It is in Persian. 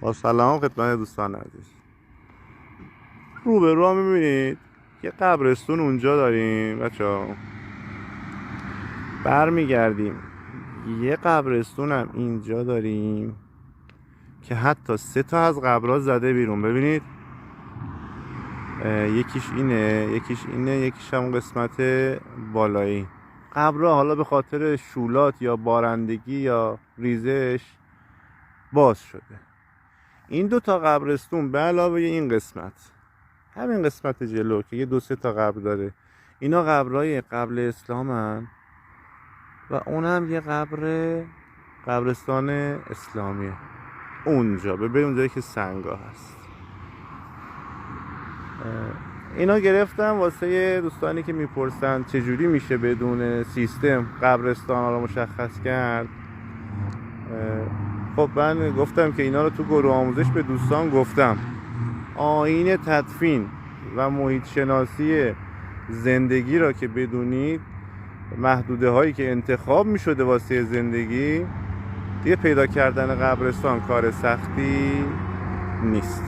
با سلام خدمت دوستان عزیز. رو به رو میبینید یه قبرستون اونجا داریم بچه‌ها. برمیگردیم یه قبرستون هم اینجا داریم که حتی 3 تا از قبرها زده بیرون. ببینید یکیش اینه، یکیش اینه، یکیش هم قسمت بالایی. قبرها حالا به خاطر شولات یا بارندگی یا ریزش باز شده. این 2 تا قبرستون به علاوه این قسمت، همین قسمت جلو که یه 2-3 تا قبر داره، اینا قبرهای قبل اسلام هن و اون هم یه قبرستان اسلامیه اونجا. ببین اونجایی که سنگا هست. اینا گرفتم واسه دوستانی که میپرسن چجوری میشه بدون سیستم قبرستان ها رو مشخص کرد. خب من گفتم که اینا رو تو گروه آموزش به دوستان گفتم. آیین تدفین و محیط شناسی زندگی را که بدونید، محدوده هایی که انتخاب می شده واسه زندگی، دیگه پیدا کردن قبرستان کار سختی نیست.